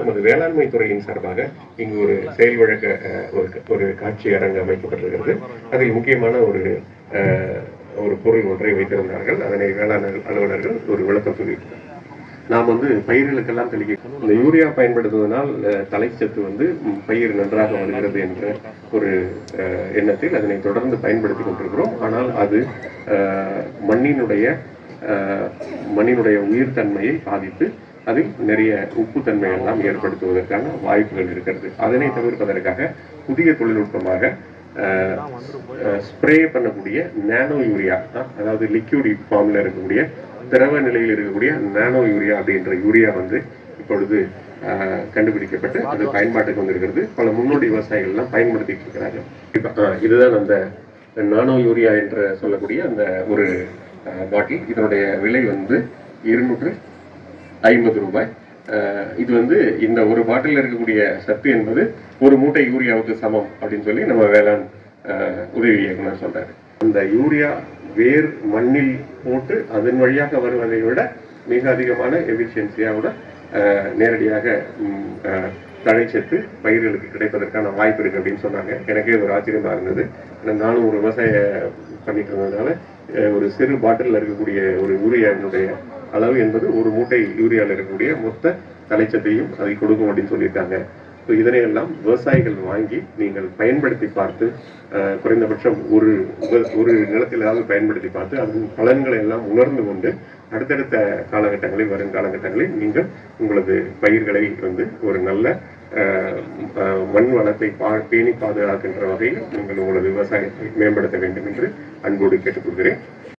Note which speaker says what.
Speaker 1: நமது வேளாண்மை துறையின் சார்பாக இங்கு ஒரு செயல் வழக்க ஒரு காட்சி அரங்கு அமைக்கப்பட்டிருக்கிறது. அதில் முக்கியமான ஒரு பொருள் ஒன்றை வைத்திருந்தார்கள். அதனை வேளாண் அலுவலர்கள் ஒரு விளக்கம் சொல்லியிருக்கிறார். நாம் பயிர்களுக்கெல்லாம் தெளிக்க இந்த யூரியா பயன்படுத்துவதனால் தலைச்சத்து பயிர் நன்றாக வருகிறது என்ற ஒரு எண்ணத்தில் அதனை தொடர்ந்து பயன்படுத்தி கொண்டிருக்கிறோம். ஆனால் அது மண்ணினுடைய உயிர்த்தன்மையை பாதித்து அதில் நிறைய உப்புத்தன்மை எல்லாம் ஏற்படுத்துவதற்கான வாய்ப்புகள் இருக்கிறது. அதனை தவிர்ப்பதற்காக புதிய தொழில்நுட்பமாக ஸ்ப்ரே பண்ணக்கூடிய நானோ யூரியா, அதாவது லிக்யூட் ஃபார்ம்ல இருக்கக்கூடிய திரவ நிலையில் இருக்கக்கூடிய நானோ யூரியா அப்படின்ற யூரியா இப்பொழுது கண்டுபிடிக்கப்பட்டு அது பயன்பாட்டுக்கு வந்திருக்கிறது. பல முன்னோடி விவசாயிகள் எல்லாம் பயன்படுத்திட்டு இருக்கிறார்கள். இதுதான் அந்த நானோ யூரியா என்று சொல்லக்கூடிய அந்த ஒரு பாட்டில். இதனுடைய விலை 250 ரூபாய். இது இந்த ஒரு பாட்டில் இருக்கக்கூடிய சத்து என்பது ஒரு மூட்டை யூரியாவுக்கு சமம் அப்படின்னு சொல்லி நம்ம வேளாண் உதவி இயக்குனர் சொல்றாரு. அந்த யூரியா வேர் மண்ணில் போட்டு அதன் வழியாக வருவதை விட மிக அதிகமான எஃபிஷியன்சியோட நேரடியாக தழைச்சத்து பயிர்களுக்கு கிடைப்பதற்கான வாய்ப்பு இருக்கு அப்படின்னு சொன்னாங்க. எனக்கே ஒரு ஆச்சரியமா இருந்தது. நானும் ஒரு விவசாய பண்ணிட்டு இருந்ததுனால ஒரு சிறு பாட்டில் இருக்கக்கூடிய ஒரு யூரியாவினுடைய அளவு என்பது ஒரு மூட்டை யூரியாவில் இருக்கக்கூடிய மொத்த தலைச்சத்தையும் அதை கொடுக்கும் அப்படின்னு சொல்லியிருக்காங்க. ஸோ இதனையெல்லாம் விவசாயிகள் வாங்கி நீங்கள் பயன்படுத்தி பார்த்து குறைந்தபட்சம் ஒரு நிலத்திலாவது பயன்படுத்தி பார்த்து அதன் பலன்களை எல்லாம் உணர்ந்து கொண்டு அடுத்தடுத்த காலகட்டங்களில் வரும் காலகட்டங்களில் நீங்கள் உங்களது பயிர்களை ஒரு நல்ல மண் வளத்தை பேணி பாதுகாக்கின்ற வகையில் நீங்கள் உங்களது விவசாயத்தை மேம்படுத்த வேண்டும் என்று அன்போடு கேட்டுக்கொள்கிறேன்.